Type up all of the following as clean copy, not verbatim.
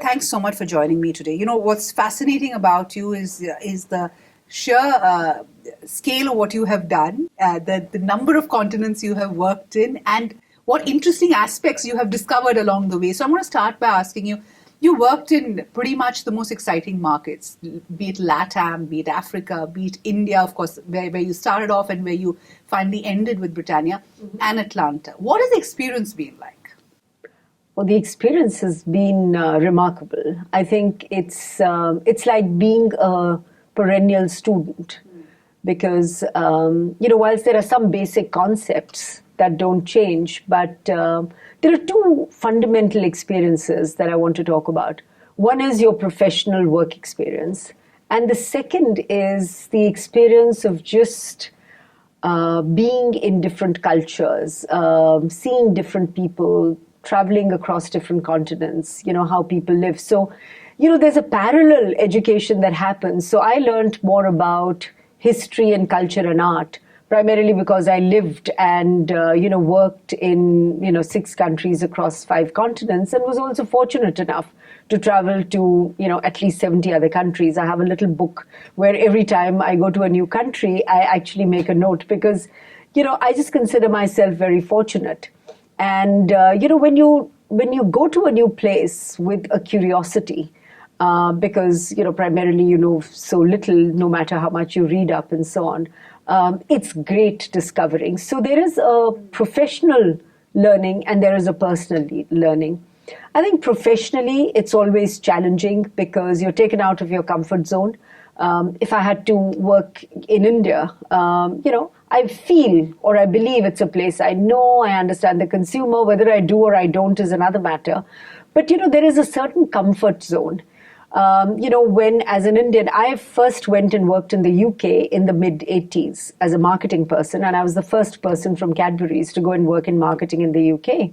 thanks so much for joining me today. You know, what's fascinating about you is the sheer scale of what you have done, the number of continents you have worked in, and what interesting aspects you have discovered along the way. So I'm going to start by asking you, you worked in pretty much the most exciting markets, be it LATAM, be it Africa, be it India, of course, where you started off and where you finally ended with Britannia, and Atlanta. What has the experience been like? Well, the experience has been remarkable. I think it's like being a perennial student because, whilst there are some basic concepts that don't change, but there are two fundamental experiences that I want to talk about. One is your professional work experience, and the second is the experience of just being in different cultures, seeing different people, traveling across different continents, how people live. So, there's a parallel education that happens. So I learned more about history and culture and art, primarily because I lived and, worked in, 6 countries across 5 continents, and was also fortunate enough to travel to, at least 70 other countries. I have a little book where every time I go to a new country, I actually make a note because, I just consider myself very fortunate. And, when you go to a new place with a curiosity, because, primarily you know so little, no matter how much you read up and so on, it's great discovering. So there is a professional learning and there is a personal learning. I think professionally, it's always challenging because you're taken out of your comfort zone. If I had to work in India, I feel or I believe it's a place I know, I understand the consumer. Whether I do or I don't is another matter. But, there is a certain comfort zone. When as an Indian, I first went and worked in the UK in the mid-80s as a marketing person, and I was the first person from Cadbury's to go and work in marketing in the UK.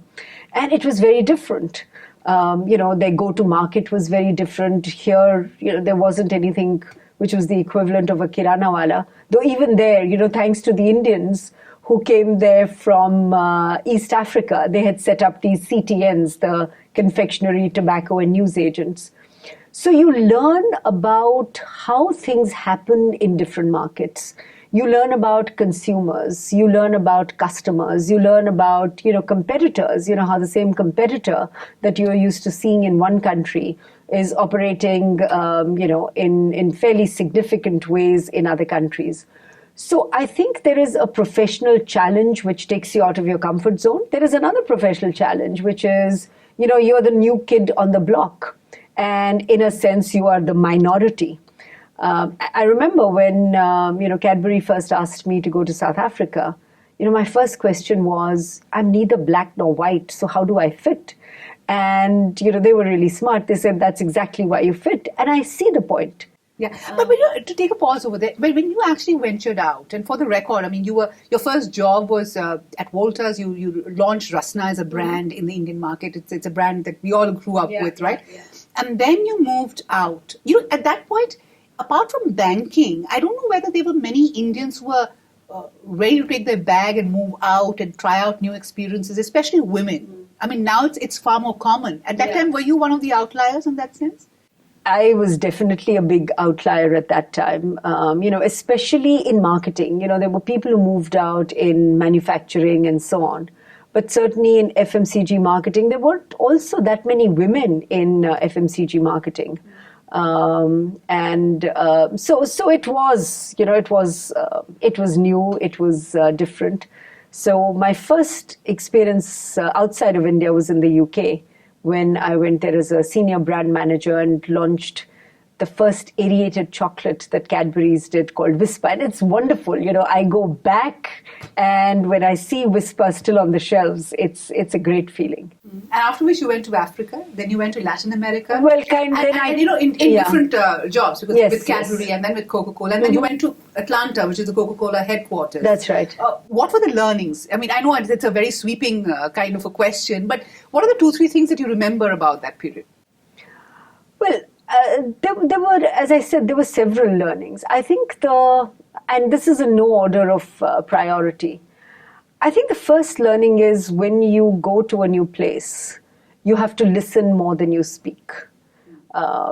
And it was very different. Their go-to-market was very different. Here, there wasn't anything which was the equivalent of a kirana wala. Though even there, thanks to the Indians who came there from East Africa, they had set up these CTNs, the confectionery, tobacco and newsagents. So you learn about how things happen in different markets. You learn about consumers, you learn about customers, you learn about, competitors, how the same competitor that you're used to seeing in one country is operating, in fairly significant ways in other countries. So I think there is a professional challenge which takes you out of your comfort zone. There is another professional challenge, which is, you're the new kid on the block. And in a sense, you are the minority. I remember when, Cadbury first asked me to go to South Africa, my first question was, I'm neither black nor white, so how do I fit? And, they were really smart. They said, that's exactly why you fit. And I see the point. Yeah, but to take a pause over there, when you actually ventured out, and for the record, I mean, your first job was at Walters. You launched Rasna as a brand in the Indian market. It's a brand that we all grew up with, right? Yeah. And then you moved out. At that point, apart from banking, I don't know whether there were many Indians who were ready to take their bag and move out and try out new experiences, especially women. I mean, now it's far more common. At that time, were you one of the outliers in that sense? I was definitely a big outlier at that time, especially in marketing. There were people who moved out in manufacturing and so on. But certainly in FMCG marketing, there weren't also that many women in FMCG marketing. So it was, it was new, it was different. So my first experience outside of India was in the UK, when I went there as a senior brand manager and launched the first aerated chocolate that Cadbury's did called Whisper. And it's wonderful. I go back and when I see Whisper still on the shelves, it's a great feeling. And after which you went to Africa, then you went to Latin America. Well, in different jobs, because with Cadbury and then with Coca-Cola. And then you went to Atlanta, which is the Coca-Cola headquarters. That's right. What were the learnings? I mean, I know it's a very sweeping kind of a question, but what are the 2-3 things that you remember about that period? Well, there were, as I said, there were several learnings. I think and this is in no order of priority. I think the first learning is when you go to a new place, you have to listen more than you speak.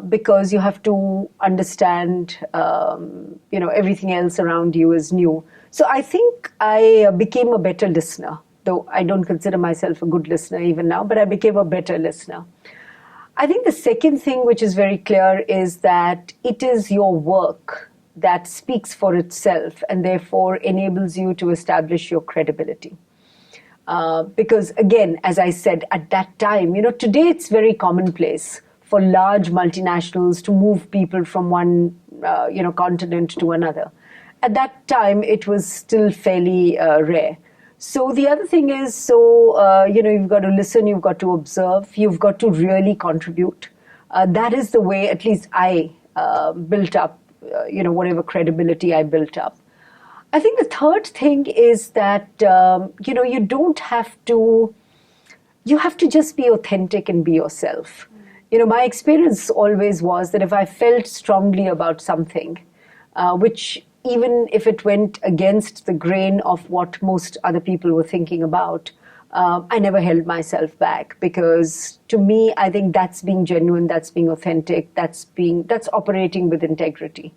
because you have to understand, everything else around you is new. So I think I became a better listener, though I don't consider myself a good listener even now, but I became a better listener. I think the second thing which is very clear is that it is your work that speaks for itself and therefore enables you to establish your credibility. Because again, as I said, at that time, today it's very commonplace for large multinationals to move people from one, continent to another. At that time, it was still fairly rare. So the other thing is, you've got to listen, you've got to observe, you've got to really contribute. That is the way, at least I built up, whatever credibility I built up. I think the third thing is that, you don't have to, you have to just be authentic and be yourself. My experience always was that if I felt strongly about something, which even if it went against the grain of what most other people were thinking about, I never held myself back, because to me, I think that's being genuine, that's being authentic, that's operating with integrity.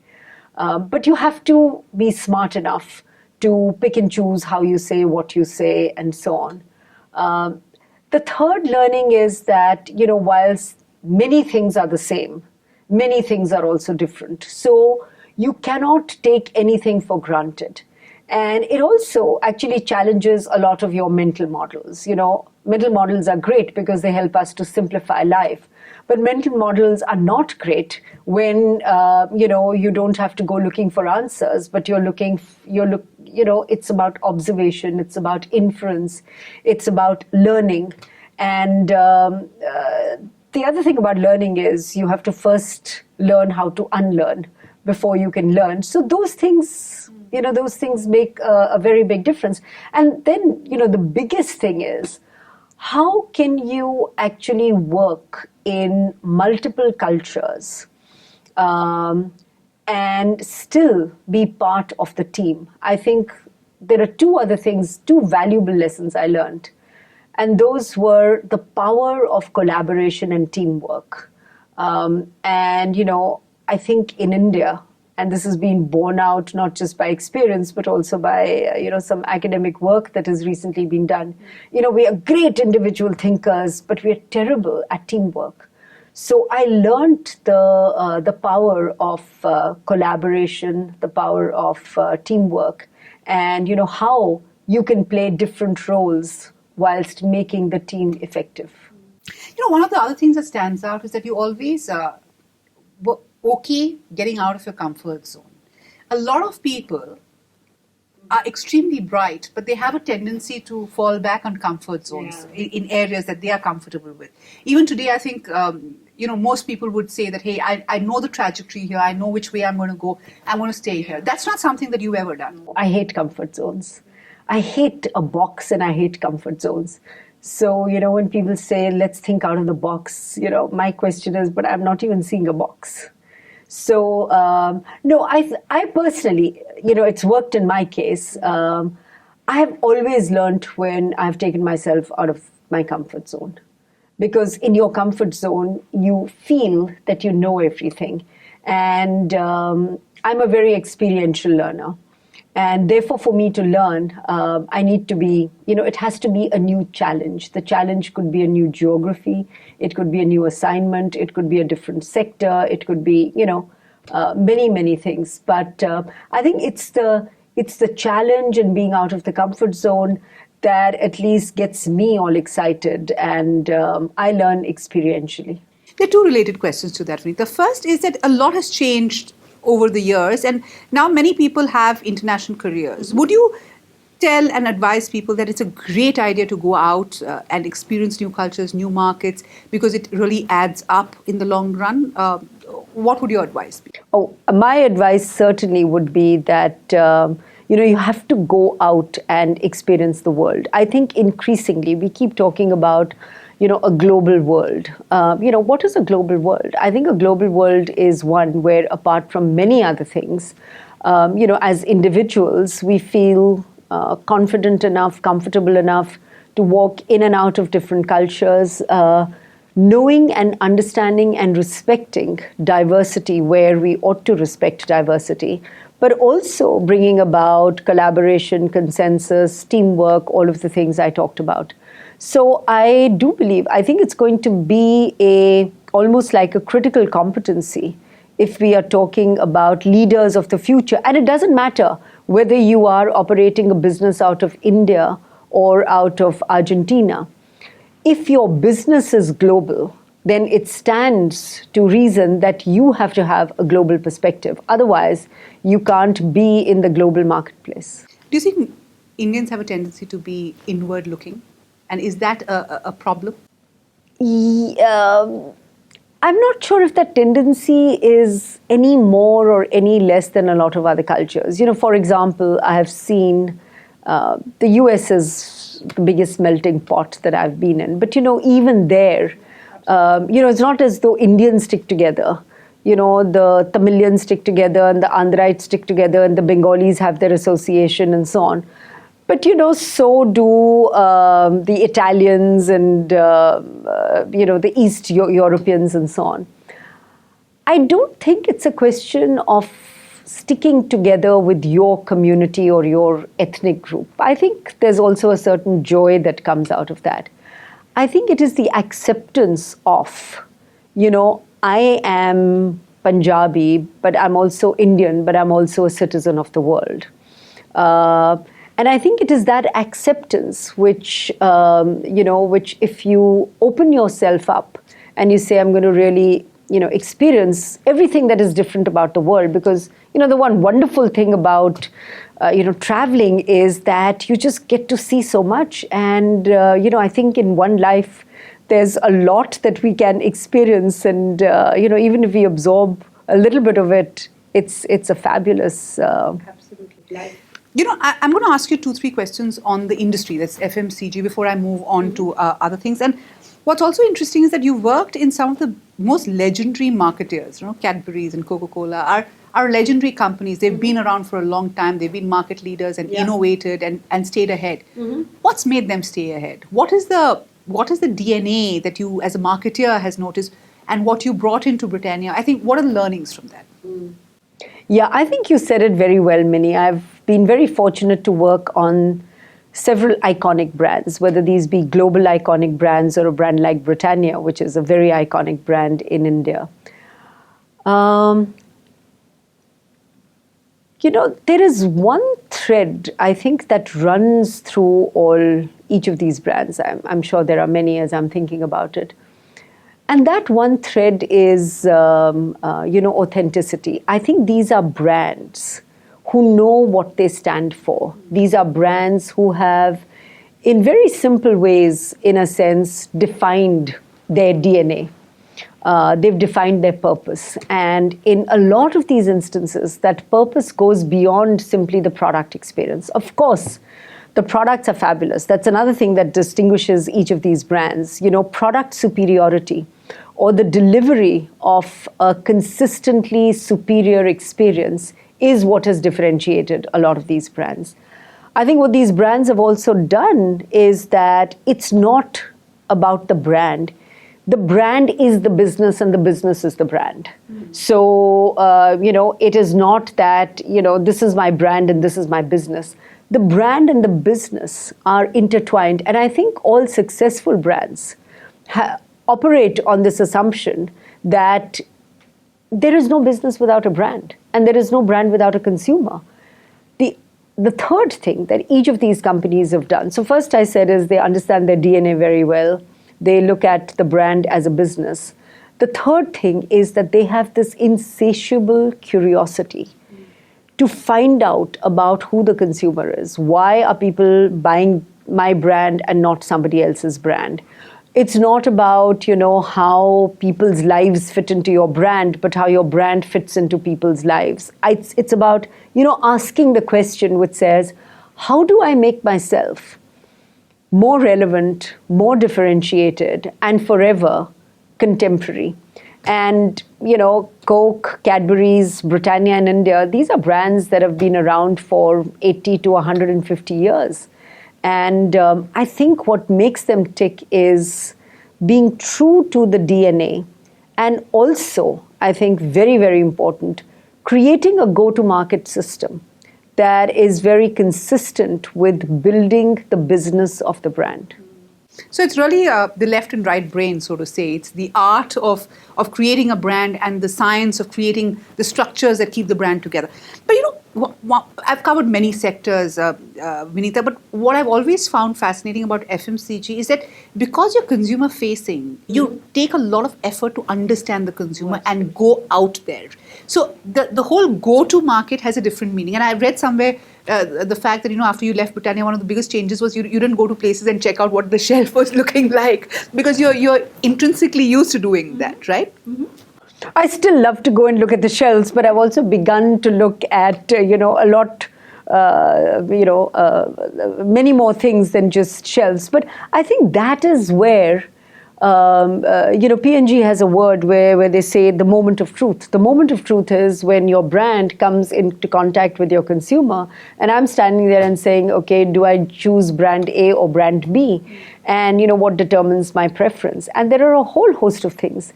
But you have to be smart enough to pick and choose how you say, what you say, and so on. The third learning is that, whilst many things are the same, many things are also different. So you cannot take anything for granted. And it also actually challenges a lot of your mental models. Mental models are great because they help us to simplify life. But mental models are not great when, you don't have to go looking for answers, but it's about observation, it's about inference, it's about learning. And the other thing about learning is you have to first learn how to unlearn before you can learn. So those things make a very big difference. And then, the biggest thing is, how can you actually work in multiple cultures and still be part of the team? I think there are two valuable lessons I learned. And those were the power of collaboration and teamwork. I think in India, and this has been borne out not just by experience, but also by, some academic work that has recently been done. We are great individual thinkers, but we are terrible at teamwork. So I learned the power of collaboration, the power of teamwork, and, how you can play different roles whilst making the team effective. One of the other things that stands out is that you always were okay getting out of your comfort zone. A lot of people are extremely bright, but they have a tendency to fall back on comfort zones in areas that they are comfortable with. Even today, I think, most people would say that, hey, I know the trajectory here, I know which way I'm going to go, I'm going to stay here. That's not something that you've ever done. I hate comfort zones. I hate a box and I hate comfort zones. So, when people say, let's think out of the box, my question is, but I'm not even seeing a box. So, no, I personally, it's worked in my case. I have always learned when I've taken myself out of my comfort zone. Because in your comfort zone, you feel that you know everything. And I'm a very experiential learner. And therefore, for me to learn, I need to be, it has to be a new challenge. The challenge could be a new geography. It could be a new assignment. It could be a different sector. It could be, many, many things. But I think it's the challenge and being out of the comfort zone that at least gets me all excited. And I learn experientially. There are two related questions to that, Vinita. The first is that a lot has changed over the years, and now many people have international careers. Would you tell and advise people that it's a great idea to go out and experience new cultures, new markets, because it really adds up in the long run? What would your advice be? Oh, my advice certainly would be that you have to go out and experience the world. I think increasingly we keep talking about a global world. What is a global world? I think a global world is one where, apart from many other things, as individuals, we feel confident enough, comfortable enough to walk in and out of different cultures, knowing and understanding and respecting diversity where we ought to respect diversity, but also bringing about collaboration, consensus, teamwork, all of the things I talked about. So I do believe, I think it's going to be almost like a critical competency if we are talking about leaders of the future. And it doesn't matter whether you are operating a business out of India or out of Argentina. If your business is global, then it stands to reason that you have to have a global perspective. Otherwise, you can't be in the global marketplace. Do you think Indians have a tendency to be inward looking? And is that a problem? I'm not sure if that tendency is any more or any less than a lot of other cultures. For example, I have seen the US is the biggest melting pot that I've been in. But, even there, it's not as though Indians stick together. The Tamilians stick together and the Andhrites stick together and the Bengalis have their association and so on. But, so do the Italians and, the East Europeans and so on. I don't think it's a question of sticking together with your community or your ethnic group. I think there's also a certain joy that comes out of that. I think it is the acceptance of, I am Punjabi, but I'm also Indian, but I'm also a citizen of the world. And I think it is that acceptance which, which if you open yourself up and you say, I'm going to really, experience everything that is different about the world. Because, the one wonderful thing about, traveling is that you just get to see so much. And, I think in one life, there's a lot that we can experience. And, even if we absorb a little bit of it, it's a fabulous Absolutely. Life. I'm going to ask you 2-3 questions on the industry, that's FMCG, before I move on to other things. And what's also interesting is that you worked in some of the most legendary marketeers. Cadbury's and Coca-Cola are legendary companies. They've been around for a long time. They've been market leaders and innovated and stayed ahead. What's made them stay ahead? What is the DNA that you, as a marketeer, has noticed, and what you brought into Britannia? I think, what are the learnings from that? Yeah, I think you said it very well, Minnie. I've been very fortunate to work on several iconic brands, whether these be global iconic brands or a brand like Britannia, which is a very iconic brand in India. There is one thread, I think, that runs through each of these brands. I'm sure there are many as I'm thinking about it. And that one thread is, authenticity. I think these are brands who know what they stand for. These are brands who have, in very simple ways, in a sense, defined their DNA. They've defined their purpose. And in a lot of these instances, that purpose goes beyond simply the product experience. Of course, the products are fabulous. That's another thing that distinguishes each of these brands. Product superiority or the delivery of a consistently superior experience is what has differentiated a lot of these brands. I think what these brands have also done is that it's not about the brand. The brand is the business and the business is the brand. So, it is not that, this is my brand and this is my business. The brand and the business are intertwined. And I think all successful brands operate on this assumption that there is no business without a brand and there is no brand without a consumer. The third thing that each of these companies have done, so first I said is they understand their DNA very well. They look at the brand as a business. The third thing is that they have this insatiable curiosity to find out about who the consumer is. Why are people buying my brand and not somebody else's brand? It's not about, how people's lives fit into your brand, but how your brand fits into people's lives. It's about, asking the question which says, how do I make myself more relevant, more differentiated, and forever contemporary? And, Coke, Cadbury's, Britannia in India, these are brands that have been around for 80 to 150 years. And I think what makes them tick is being true to the DNA, and also, I think very, very important, creating a go-to-market system that is very consistent with building the business of the brand. So it's really the left and right brain, so to say. It's the art of creating a brand and the science of creating the structures that keep the brand together. But I've covered many sectors, Vinita, but what I've always found fascinating about FMCG is that because you're consumer facing, you take a lot of effort to understand the consumer and go out there. So the whole go-to market has a different meaning. And I've read somewhere the fact that, after you left Britannia, one of the biggest changes was you didn't go to places and check out what the shelf was looking like because you're intrinsically used to doing that, right? Mm-hmm. I still love to go and look at the shelves, but I've also begun to look at, a lot, many more things than just shelves. But I think that is where, P&G has a word where they say the moment of truth. The moment of truth is when your brand comes into contact with your consumer, and I'm standing there and saying, okay, do I choose brand A or brand B? And, what determines my preference? And there are a whole host of things.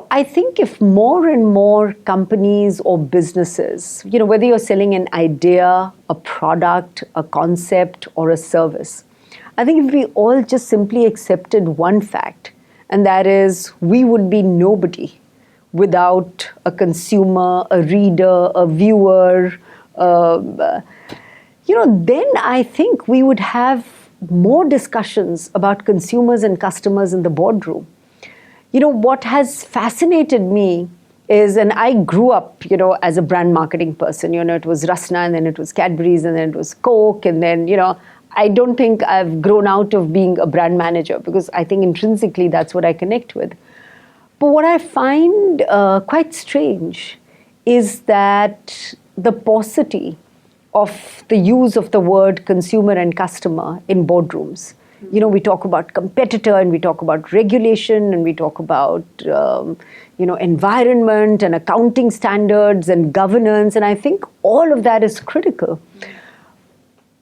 I think if more and more companies or businesses, whether you're selling an idea, a product, a concept, or a service, I think if we all just simply accepted one fact, and that is we would be nobody without a consumer, a reader, a viewer, then I think we would have more discussions about consumers and customers in the boardroom. What has fascinated me is, and I grew up, as a brand marketing person, it was Rasna, and then it was Cadbury's, and then it was Coke, and then, I don't think I've grown out of being a brand manager because I think intrinsically that's what I connect with. But what I find quite strange is that the paucity of the use of the word consumer and customer in boardrooms. We talk about competitor, and we talk about regulation, and we talk about, environment and accounting standards and governance. And I think all of that is critical.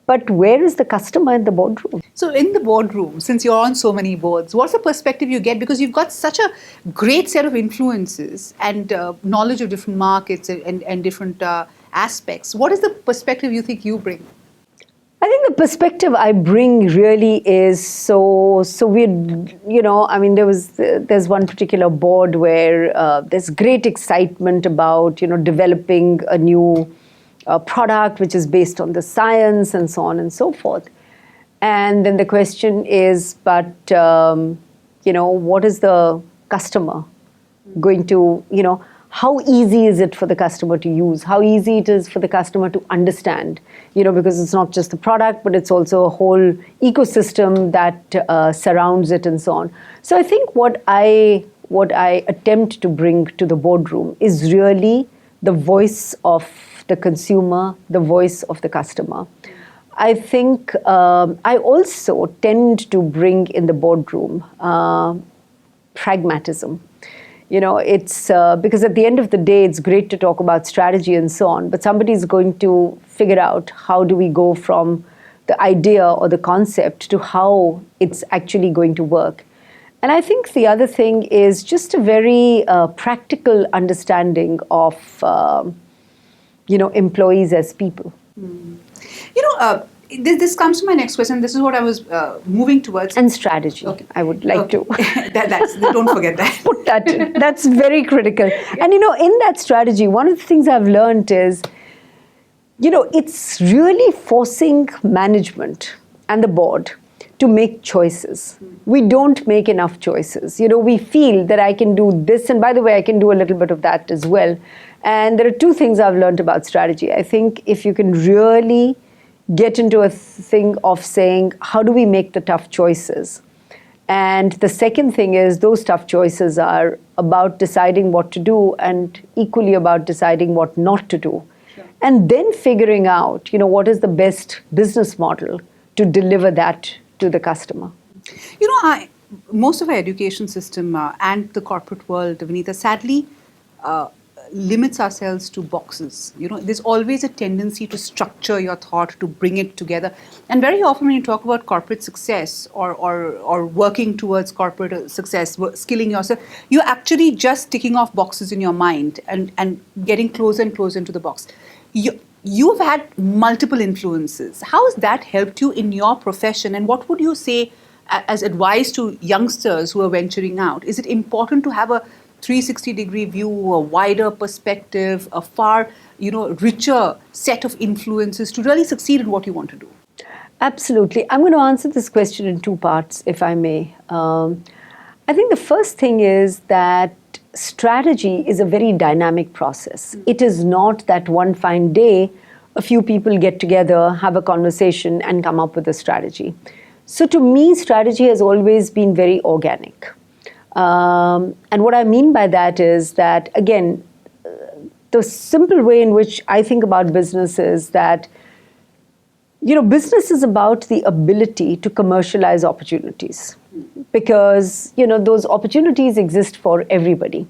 But where is the customer in the boardroom? So in the boardroom, since you're on so many boards, what's the perspective you get? Because you've got such a great set of influences and knowledge of different markets and different aspects. What is the perspective you think you bring? I think the perspective I bring really is so weird. There's one particular board where there's great excitement about, developing a new product which is based on the science and so on and so forth. And then the question is, but, what is the customer going to, how easy is it for the customer to use? How easy it is for the customer to understand? Because it's not just the product, but it's also a whole ecosystem that surrounds it and so on. So I think what I attempt to bring to the boardroom is really the voice of the consumer, the voice of the customer. I think I also tend to bring in the boardroom pragmatism. It's because at the end of the day, it's great to talk about strategy and so on, but somebody's going to figure out how do we go from the idea or the concept to how it's actually going to work. And I think the other thing is just a very practical understanding of, employees as people. This comes to my next question. This is what I was moving towards. And strategy. Okay. I would like to. Don't forget that. Put that in. That's very critical. Yeah. And, in that strategy, one of the things I've learned is, it's really forcing management and the board to make choices. We don't make enough choices. We feel that I can do this, and by the way, I can do a little bit of that as well. And there are two things I've learned about strategy. I think if you can really get into a thing of saying, how do we make the tough choices? And the second thing is those tough choices are about deciding what to do and equally about deciding what not to do. Sure. And then figuring out, what is the best business model to deliver that to the customer. Most of our education system and the corporate world, Vinita, sadly, limits ourselves to boxes. There's always a tendency to structure your thought, to bring it together. And very often when you talk about corporate success or working towards corporate success, skilling yourself, you're actually just ticking off boxes in your mind and getting closer and closer into the box. You've had multiple influences. How has that helped you in your profession? And what would you say as advice to youngsters who are venturing out? Is it important to have a 360-degree view, a wider perspective, a far, richer set of influences to really succeed in what you want to do? Absolutely. I'm going to answer this question in two parts, if I may. I think the first thing is that strategy is a very dynamic process. It is not that one fine day a few people get together, have a conversation, and come up with a strategy. So to me, strategy has always been very organic. And what I mean by that is that, again, the simple way in which I think about business is that, business is about the ability to commercialize opportunities, because, those opportunities exist for everybody.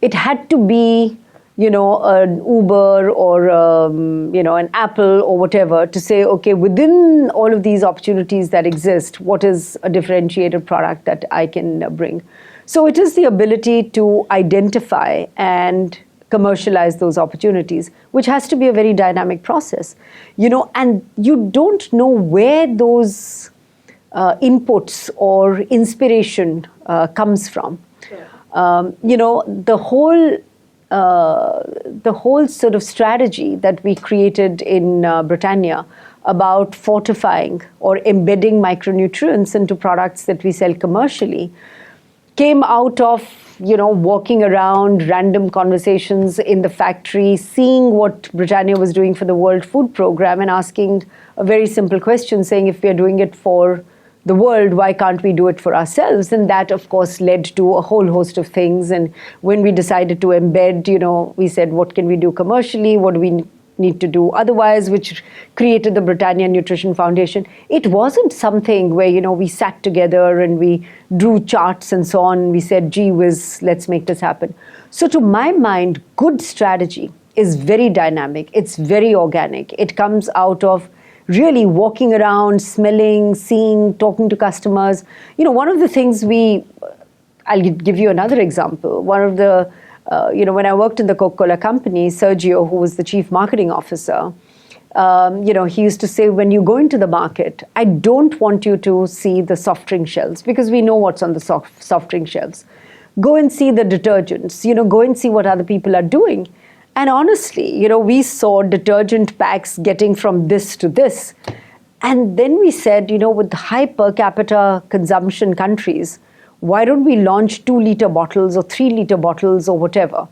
It had to be, an Uber or, an Apple or whatever to say, okay, within all of these opportunities that exist, what is a differentiated product that I can bring? So it is the ability to identify and commercialize those opportunities, which has to be a very dynamic process, and you don't know where those inputs or inspiration comes from. Sure. The whole sort of strategy that we created in Britannia about fortifying or embedding micronutrients into products that we sell commercially came out of, walking around, random conversations in the factory, seeing what Britannia was doing for the World Food Program and asking a very simple question, saying, if we are doing it for the world, why can't we do it for ourselves? And that, of course, led to a whole host of things. And when we decided to embed, we said, what can we do commercially? What do we need to do otherwise, which created the Britannia Nutrition Foundation. It wasn't something where, we sat together and we drew charts and so on. We said, gee whiz, let's make this happen. So to my mind, good strategy is very dynamic. It's very organic. It comes out of really walking around, smelling, seeing, talking to customers. One of the things I'll give you another example. One of the when I worked in the Coca-Cola company, Sergio, who was the chief marketing officer, he used to say, when you go into the market, I don't want you to see the soft drink shelves, because we know what's on the soft drink shelves. Go and see the detergents, go and see what other people are doing. And honestly, we saw detergent packs getting from this to this. And then we said, with high per capita consumption countries, why don't we launch 2-liter bottles or 3-liter bottles or whatever?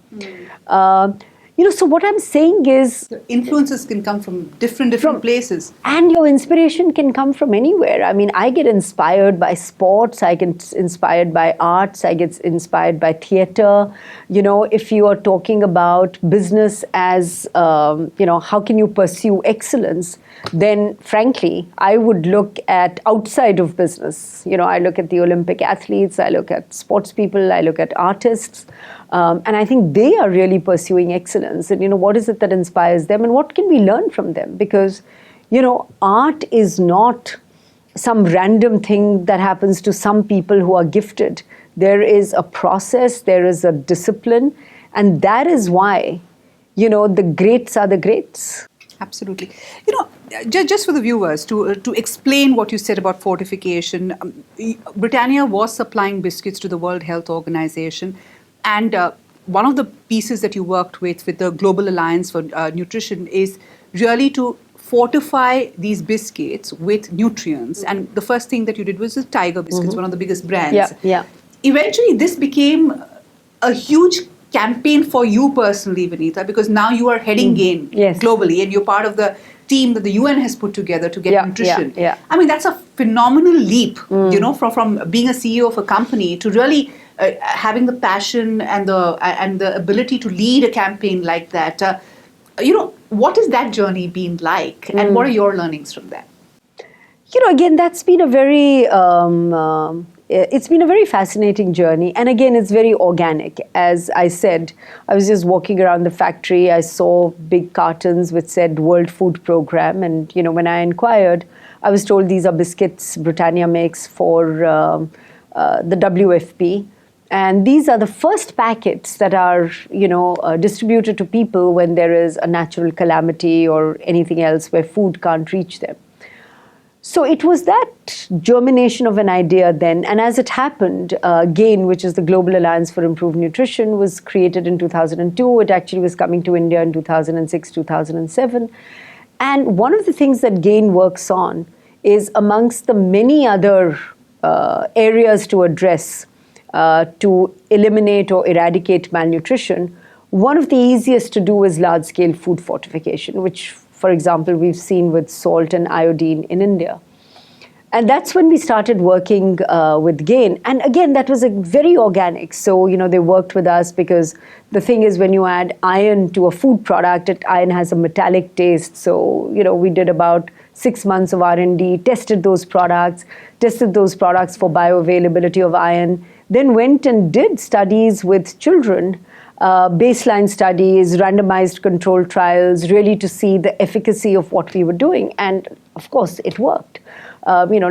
So what I'm saying is... influences can come from different places. And your inspiration can come from anywhere. I mean, I get inspired by sports, I get inspired by arts, I get inspired by theatre. If you are talking about business as, how can you pursue excellence, then frankly, I would look at outside of business. I look at the Olympic athletes, I look at sports people, I look at artists. And I think they are really pursuing excellence. And, what is it that inspires them and what can we learn from them? Because, art is not some random thing that happens to some people who are gifted. There is a process, there is a discipline, and that is why, the greats are the greats. Absolutely. Just for the viewers, to explain what you said about fortification, Britannia was supplying biscuits to the World Health Organization. And one of the pieces that you worked with the Global Alliance for Nutrition is really to fortify these biscuits with nutrients. Mm-hmm. And the first thing that you did was the Tiger biscuits, one of the biggest brands. Yeah. Eventually, this became a huge campaign for you personally, Vinita, because now you are heading GAIN globally, and you're part of the team that the UN has put together to get nutrition. Yeah. I mean, that's a phenomenal leap, from being a CEO of a company to really having the passion and the ability to lead a campaign like that. What has that journey been like, and what are your learnings from that? Again, that's been a very it's been a very fascinating journey. And again, it's very organic. As I said, I was just walking around the factory. I saw big cartons which said World Food Program. And, when I inquired, I was told these are biscuits Britannia makes for the WFP. And these are the first packets that are, distributed to people when there is a natural calamity or anything else where food can't reach them. So it was that germination of an idea then. And as it happened, GAIN, which is the Global Alliance for Improved Nutrition, was created in 2002. It actually was coming to India in 2006, 2007. And one of the things that GAIN works on is, amongst the many other areas to address to eliminate or eradicate malnutrition, one of the easiest to do is large-scale food fortification, which, for example, we've seen with salt and iodine in India. And that's when we started working with GAIN. And again, that was very organic. So, they worked with us because the thing is, when you add iron to a food product, iron has a metallic taste. So, we did about 6 months of R&D, tested those products for bioavailability of iron, then went and did studies with children, baseline studies, randomized controlled trials, really to see the efficacy of what we were doing. And of course, it worked. Iodine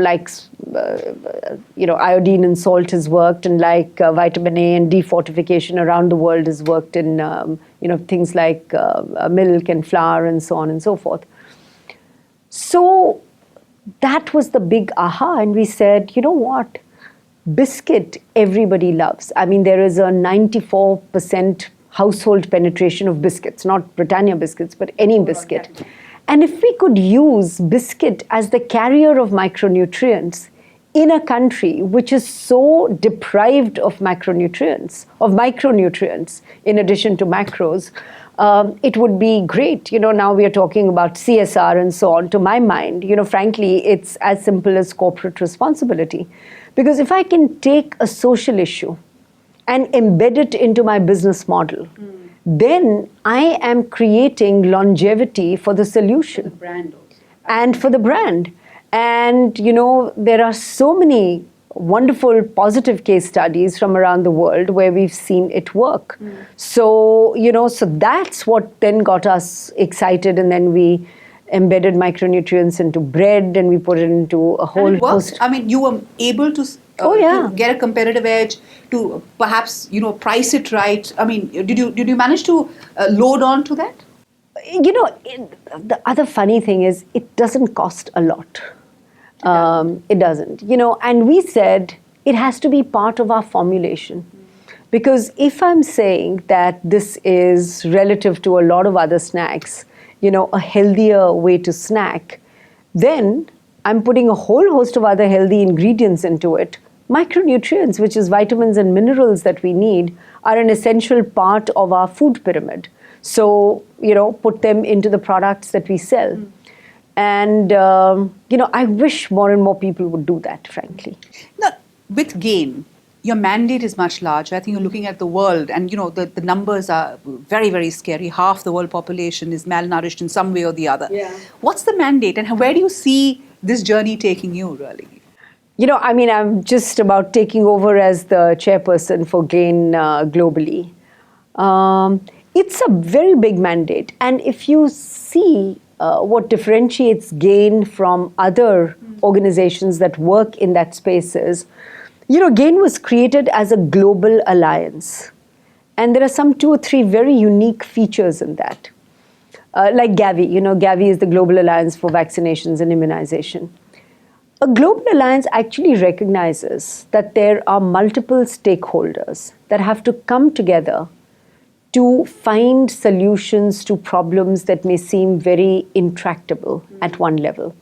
and salt has worked, and vitamin A and D fortification around the world has worked in, things like milk and flour and so on and so forth. So that was the big aha. And we said, you know what? Biscuit, everybody loves. I mean, there is a 94% household penetration of biscuits, not Britannia biscuits, but any biscuit. And if we could use biscuit as the carrier of micronutrients in a country which is so deprived of micronutrients, in addition to macros, it would be great. Now we are talking about CSR and so on. To my mind, frankly, it's as simple as corporate responsibility. Because if I can take a social issue and embed it into my business model, then I am creating longevity for the solution. For the brand also. And for the brand. And, there are so many wonderful positive case studies from around the world where we've seen it work. So, so that's what then got us excited. And then we embedded micronutrients into bread, and we put it into a whole host. I mean, you were able to, to get a competitive edge, to perhaps, price it right. I mean, did you manage to load on to that? The other funny thing is, it doesn't cost a lot. It doesn't, and we said it has to be part of our formulation. Because if I'm saying that this is relative to a lot of other snacks, a healthier way to snack, then I'm putting a whole host of other healthy ingredients into it. Micronutrients, which is vitamins and minerals that we need, are an essential part of our food pyramid. So, put them into the products that we sell. And, I wish more and more people would do that, frankly. Now, with GAIN, your mandate is much larger. I think you're looking at the world, and the numbers are very, very scary. Half the world population is malnourished in some way or the other. Yeah. What's the mandate, and where do you see this journey taking you, really? I'm just about taking over as the chairperson for GAIN globally. It's a very big mandate, and if you see what differentiates GAIN from other organizations that work in that space is, GAIN was created as a global alliance. And there are some 2 or 3 very unique features in that. Like Gavi, Gavi is the Global Alliance for Vaccinations and Immunization. A global alliance actually recognizes that there are multiple stakeholders that have to come together to find solutions to problems that may seem very intractable at one level.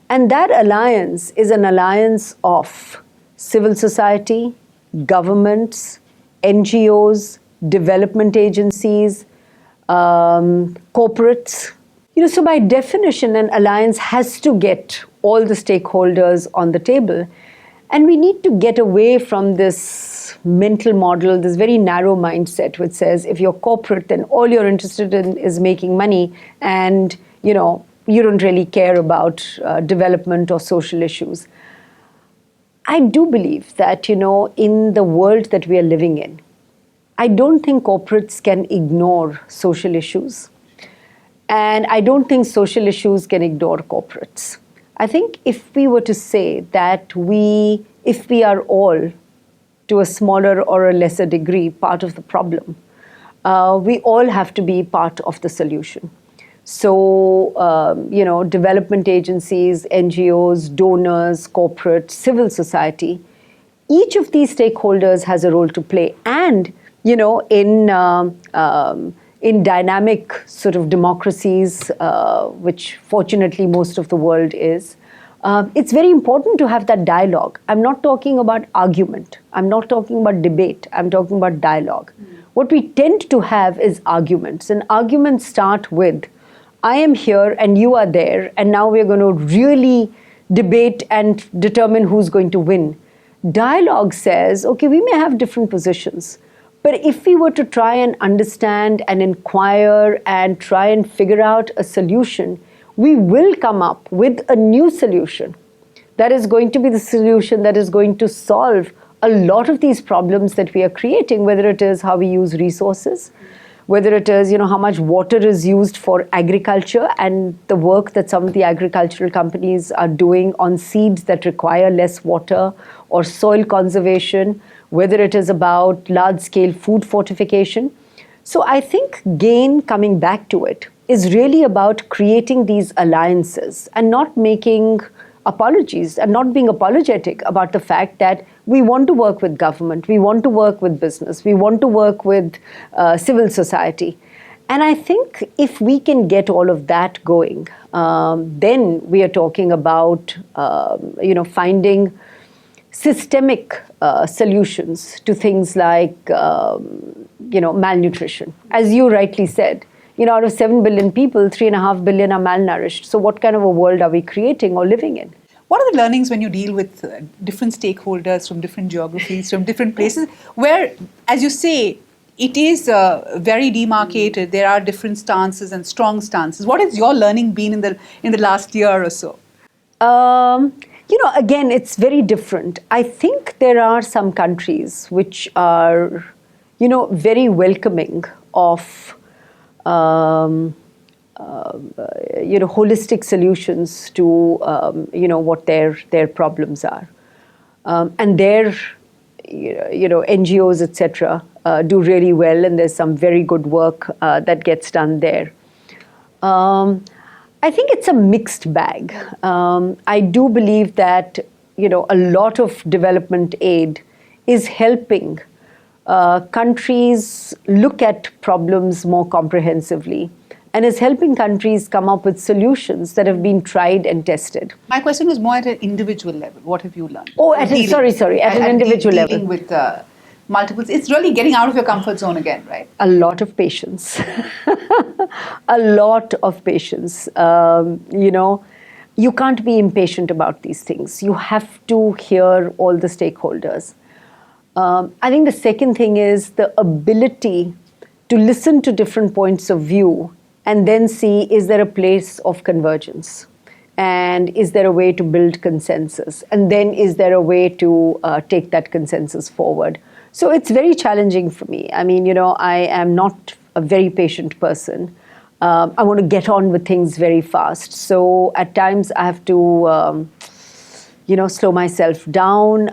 And that alliance is an alliance of civil society, governments, NGOs, development agencies, corporates. So by definition, an alliance has to get all the stakeholders on the table. And we need to get away from this mental model, this very narrow mindset which says if you're corporate, then all you're interested in is making money, and you don't really care about development or social issues. I do believe that, in the world that we are living in, I don't think corporates can ignore social issues. And I don't think social issues can ignore corporates. I think if we were to say that if we are all, to a smaller or a lesser degree, part of the problem, we all have to be part of the solution. So, development agencies, NGOs, donors, corporates, civil society, each of these stakeholders has a role to play. And, in dynamic sort of democracies, which fortunately most of the world is, it's very important to have that dialogue. I'm not talking about argument. I'm not talking about debate. I'm talking about dialogue. What we tend to have is arguments, and arguments start with, I am here and you are there, and now we're going to really debate and determine who's going to win. Dialogue says, okay, we may have different positions, but if we were to try and understand and inquire and try and figure out a solution, we will come up with a new solution that is going to be the solution that is going to solve a lot of these problems that we are creating, whether it is how we use resources, whether it is, how much water is used for agriculture and the work that some of the agricultural companies are doing on seeds that require less water, or soil conservation, whether it is about large-scale food fortification. So I think, again, coming back to it, is really about creating these alliances and not making apologies and not being apologetic about the fact that we want to work with government, we want to work with business, we want to work with civil society. And I think if we can get all of that going, then we are talking about, finding systemic solutions to things like, malnutrition. As you rightly said, out of 7 billion people, 3.5 billion are malnourished. So what kind of a world are we creating or living in? What are the learnings when you deal with different stakeholders from different geographies, from different places, where, as you say, it is very demarcated, there are different stances and strong stances. What has your learning been in the last year or so? Again, it's very different. I think there are some countries which are, very welcoming of holistic solutions to what their problems are, and their NGOs, etc., do really well, and there's some very good work that gets done there. I think it's a mixed bag. I do believe that a lot of development aid is helping countries look at problems more comprehensively, and is helping countries come up with solutions that have been tried and tested. My question was more at an individual level. What have you learned? Oh, at an individual level. Dealing with multiples. It's really getting out of your comfort zone again, right? A lot of patience. A lot of patience. You can't be impatient about these things. You have to hear all the stakeholders. I think the second thing is the ability to listen to different points of view and then see, is there a place of convergence? And is there a way to build consensus? And then is there a way to take that consensus forward? So it's very challenging for me. I mean, I am not a very patient person. I want to get on with things very fast. So at times I have to, slow myself down.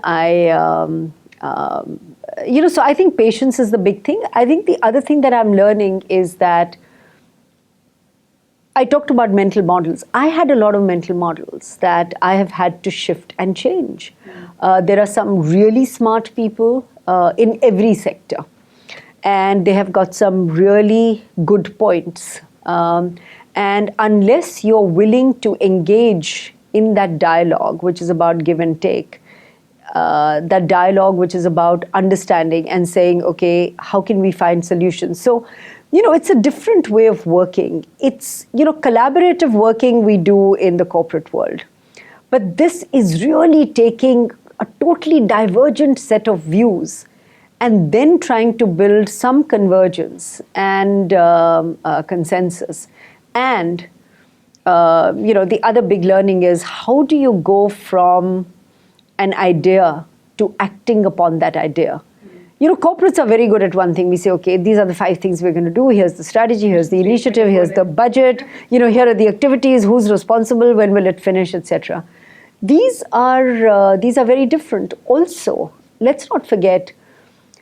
So I think patience is the big thing. I think the other thing that I'm learning is that I talked about mental models. I had a lot of mental models that I have had to shift and change. There are some really smart people in every sector, and they have got some really good points. And unless you're willing to engage in that dialogue, which is about give and take, that dialogue which is about understanding and saying, okay, how can we find solutions? So, it's a different way of working. It's, collaborative working we do in the corporate world. But this is really taking a totally divergent set of views and then trying to build some convergence and consensus. And, the other big learning is, how do you go from an idea to acting upon that idea. You know, corporates are very good at one thing. We say, okay, these are the 5 things we're going to do. Here's the strategy, here's the initiative, here's the budget. You know, here are the activities, who's responsible, when will it finish, etc. These are very different. Also, let's not forget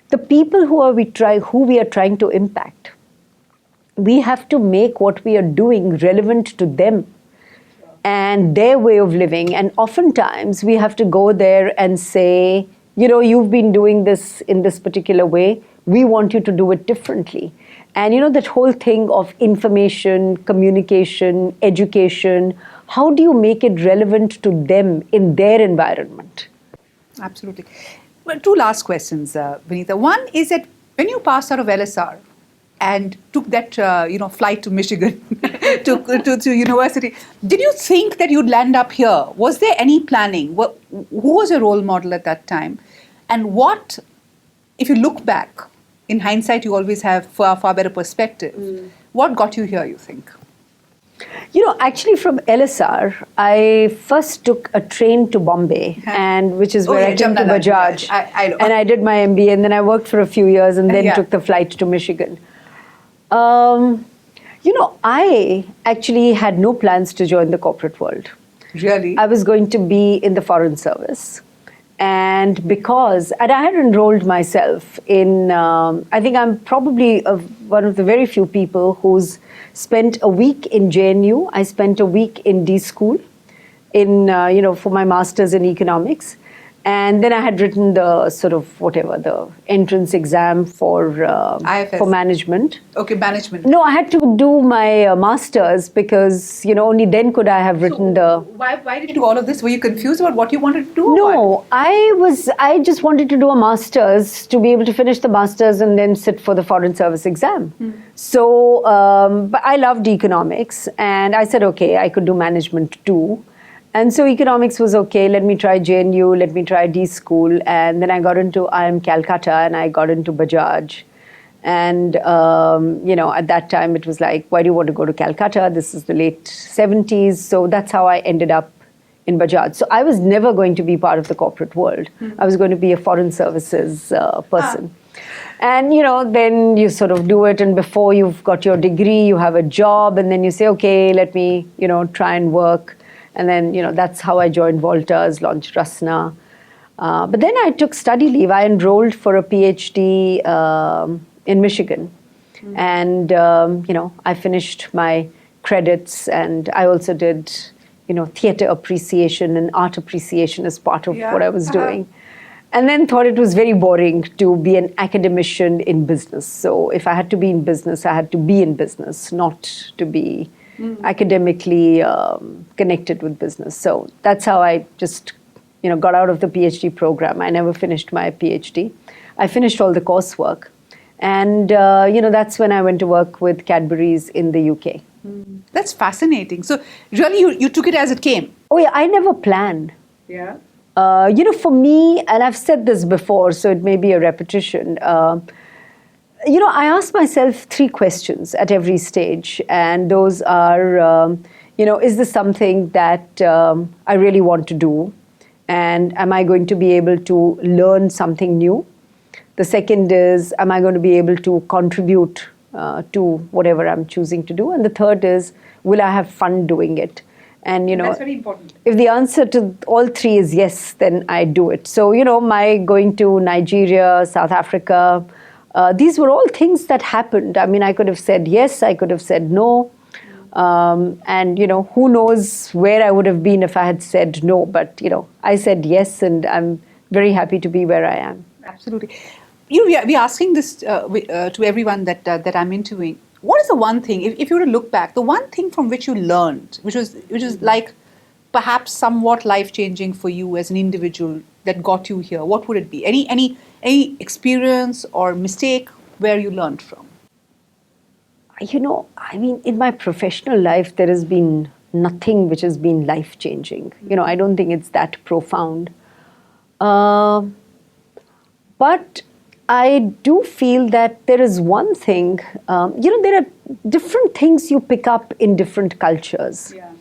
the people who we are trying to impact. We have to make what we are doing relevant to them and their way of living. And oftentimes we have to go there and say, you know, you've been doing this in this particular way. We want you to do it differently. And, you know, that whole thing of information, communication, education, how do you make it relevant to them in their environment? Absolutely. Well, 2 last questions, Vinita. One is that when you passed out of LSR and took that flight to Michigan to university, did you think that you'd land up here? Was there any planning? Who was your role model at that time? And what, if you look back, in hindsight you always have far better perspective, what got you here, you think? You know, actually from LSR, I first took a train to Bombay, and which is where I came to Bajaj. I know. And I did my MBA, and then I worked for a few years, and then took the flight to Michigan. You know, I actually had no plans to join the corporate world. Really? I was going to be in the Foreign Service. And I had enrolled myself in, I think I'm probably one of the very few people who's spent a week in JNU. I spent a week in D School for my master's in economics. And then I had written the the entrance exam for management. Okay, management. No, I had to do my master's because, you know, only then could I have written Why did you do all of this? Were you confused about what you wanted to do? No, I just wanted to do a master's to be able to finish the master's and then sit for the Foreign Service exam. So, but I loved economics and I said, okay, I could do management too. And so economics was okay, let me try JNU, let me try D School. And then I got into IIM Calcutta and I got into Bajaj. And, at that time it was like, why do you want to go to Calcutta? This is the late 70s. So that's how I ended up in Bajaj. So I was never going to be part of the corporate world. I was going to be a foreign services person. And, then you sort of do it. And before you've got your degree, you have a job. And then you say, okay, let me, try and work. And then, that's how I joined Walters, launched Rasna. But then I took study leave. I enrolled for a PhD in Michigan. And, I finished my credits. And I also did, theater appreciation and art appreciation as part of what I was doing. And then thought it was very boring to be an academician in business. So if I had to be in business, I had to be in business, not to be academically connected with business. So that's how I just, got out of the PhD program. I never finished my PhD. I finished all the coursework. And, that's when I went to work with Cadbury's in the UK. That's fascinating. So really you took it as it came? Oh yeah, I never planned. Yeah. For me, and I've said this before, so it may be a repetition, I ask myself 3 questions at every stage, and those are, is this something that I really want to do? And am I going to be able to learn something new? The second is, am I going to be able to contribute to whatever I'm choosing to do? And the third is, will I have fun doing it? And, that's very important. If the answer to all 3 is yes, then I do it. So, my going to Nigeria, South Africa, these were all things that happened. I mean, I could have said yes, I could have said no. And, who knows where I would have been if I had said no. But, I said yes, and I'm very happy to be where I am. Absolutely. We're asking this to everyone that I'm interviewing. What is the one thing, if you were to look back, the one thing from which you learned, which is like perhaps somewhat life-changing for you as an individual that got you here? What would it be? Any experience or mistake where you learned from? In my professional life, there has been nothing which has been life-changing. I don't think it's that profound. But I do feel that there is one thing, there are different things you pick up in different cultures. Yeah.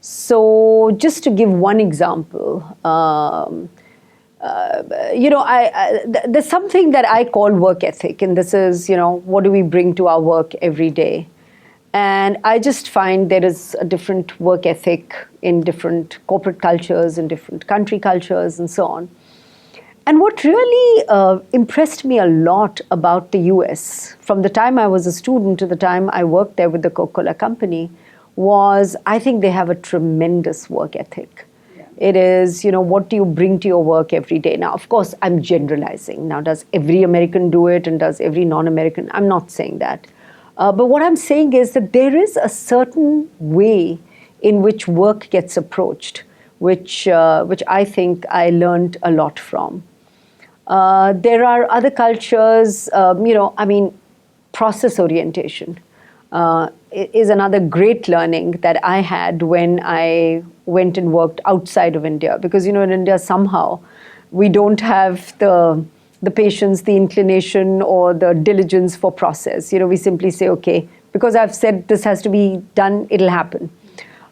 So just to give one example, There's something that I call work ethic, and this is, what do we bring to our work every day? And I just find there is a different work ethic in different corporate cultures, in different country cultures, and so on. And what really impressed me a lot about the US, from the time I was a student to the time I worked there with the Coca-Cola company, was I think they have a tremendous work ethic. It is, what do you bring to your work every day? Now, of course, I'm generalizing. Now, does every American do it and does every non-American? I'm not saying that. But what I'm saying is that there is a certain way in which work gets approached, which I think I learned a lot from. There are other cultures, process orientation is another great learning that I had when I went and worked outside of India. Because, in India, somehow, we don't have the patience, the inclination, or the diligence for process. We simply say, okay, because I've said this has to be done, it'll happen.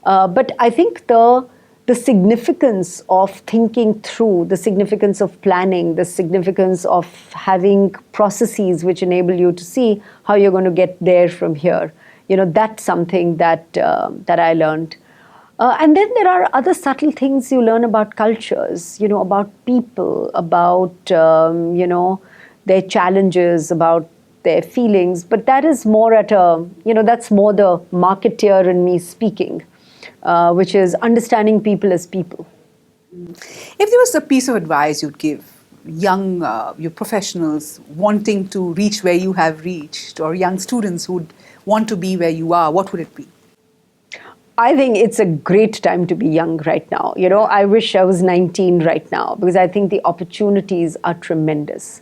But I think the significance of thinking through, the significance of planning, the significance of having processes which enable you to see how you're going to get there from here, that's something that I learned. And then there are other subtle things you learn about cultures, about people, about, their challenges, about their feelings. But that is more that's more the marketeer in me speaking, which is understanding people as people. If there was a piece of advice you'd give young your professionals wanting to reach where you have reached, or young students who'd want to be where you are, what would it be? I think it's a great time to be young right now. I wish I was 19 right now, because I think the opportunities are tremendous.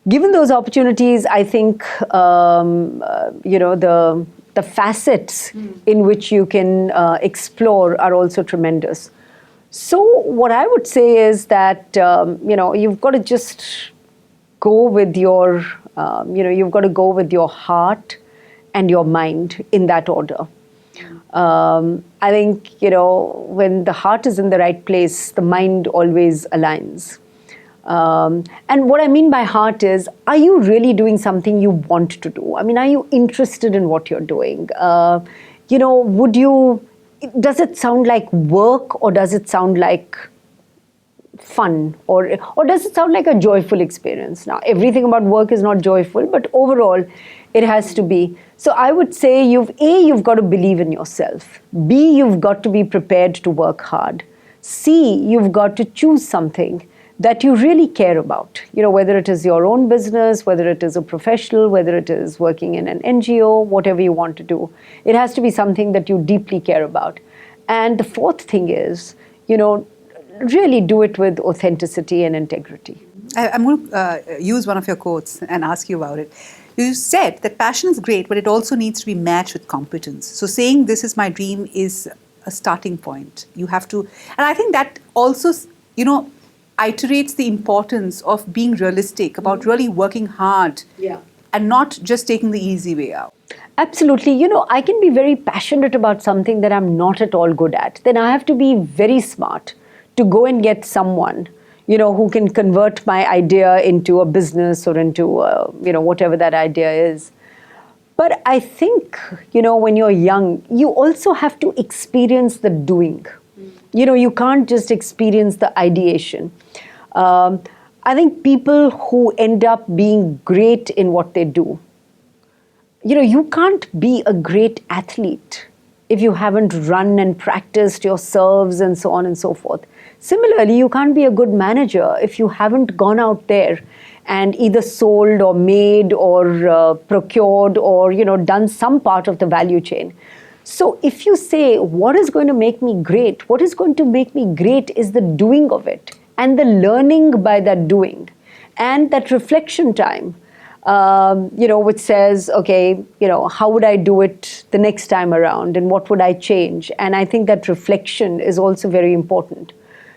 Given those opportunities, I think, the facets in which you can explore are also tremendous. So what I would say is that, you've got to just go with your, you've got to go with your heart and your mind in that order. I think, when the heart is in the right place, the mind always aligns. And what I mean by heart is, are you really doing something you want to do? Are you interested in what you're doing? Does it sound like work, or does it sound like fun, or does it sound like a joyful experience? Now, everything about work is not joyful, but overall, it has to be. So I would say you've got to believe in yourself. B, you've got to be prepared to work hard. C, you've got to choose something that you really care about. Whether it is your own business, whether it is a professional, whether it is working in an NGO, whatever you want to do. It has to be something that you deeply care about. And the fourth thing is, really do it with authenticity and integrity. I'm going to use one of your quotes and ask you about it. You said that passion is great, but it also needs to be matched with competence. So saying this is my dream is a starting point. You have to, and I think that also, iterates the importance of being realistic about really working hard, and not just taking the easy way out. Absolutely. I can be very passionate about something that I'm not at all good at. Then I have to be very smart to go and get someone, who can convert my idea into a business or into, whatever that idea is. But I think, when you're young, you also have to experience the doing. You can't just experience the ideation. I think people who end up being great in what they do, you can't be a great athlete if you haven't run and practiced your serves and so on and so forth. Similarly, you can't be a good manager if you haven't gone out there and either sold or made or procured or, done some part of the value chain. So if you say, what is going to make me great? What is going to make me great is the doing of it and the learning by that doing and that reflection time, which says, okay, how would I do it the next time around and what would I change? And I think that reflection is also very important.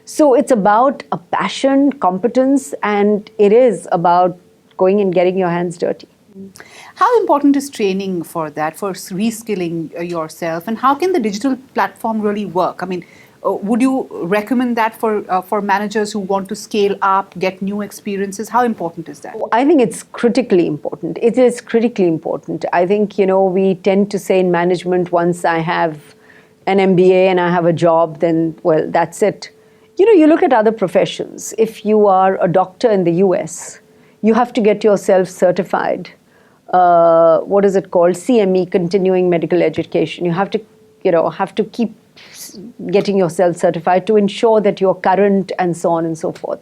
So it's about a passion, competence, and it is about going and getting your hands dirty. How important is training for that, for reskilling yourself? And how can the digital platform really work? Would you recommend that for managers who want to scale up, get new experiences? How important is that? I think it's critically important. It is critically important. I think, we tend to say in management, once I have an MBA and I have a job, then, well, that's it. You look at other professions. If you are a doctor in the US, you have to get yourself certified. What is it called? CME, continuing medical education. You have to keep getting yourself certified to ensure that you're current and so on and so forth.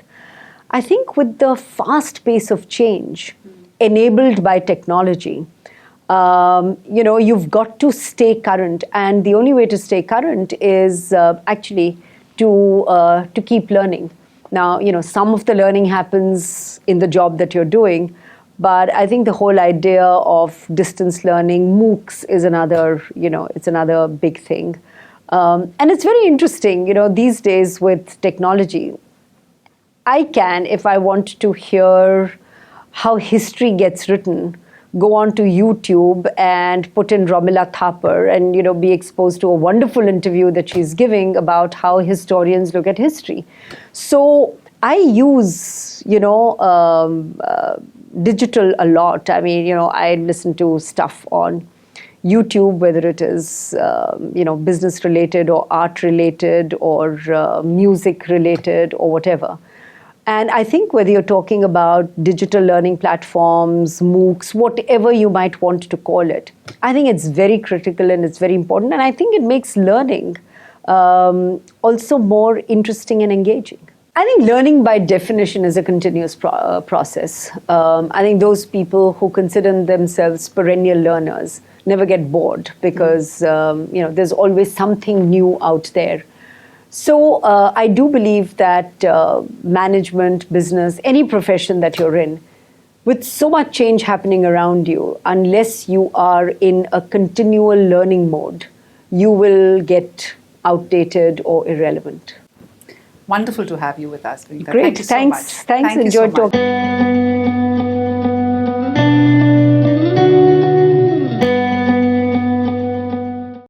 I think with the fast pace of change enabled by technology, you've got to stay current, and the only way to stay current is actually to keep learning. Now, some of the learning happens in the job that you're doing, but I think the whole idea of distance learning, MOOCs, is another, it's another big thing. And it's very interesting, these days with technology. I can, if I want to hear how history gets written, go on to YouTube and put in Romila Thapar and, be exposed to a wonderful interview that she's giving about how historians look at history. So I use, digital a lot. I mean, I listen to stuff on YouTube, whether it is, business related or art related or music related or whatever. And I think whether you're talking about digital learning platforms, MOOCs, whatever you might want to call it, I think it's very critical and it's very important. And I think it makes learning also more interesting and engaging. I think learning by definition is a continuous process. I think those people who consider themselves perennial learners never get bored because there's always something new out there. So I do believe that management, business, any profession that you're in, with so much change happening around you, unless you are in a continual learning mode, you will get outdated or irrelevant. Wonderful to have you with us, Vinita. Great, Thank you so much. Thanks. Thank you Enjoyed so much. talking.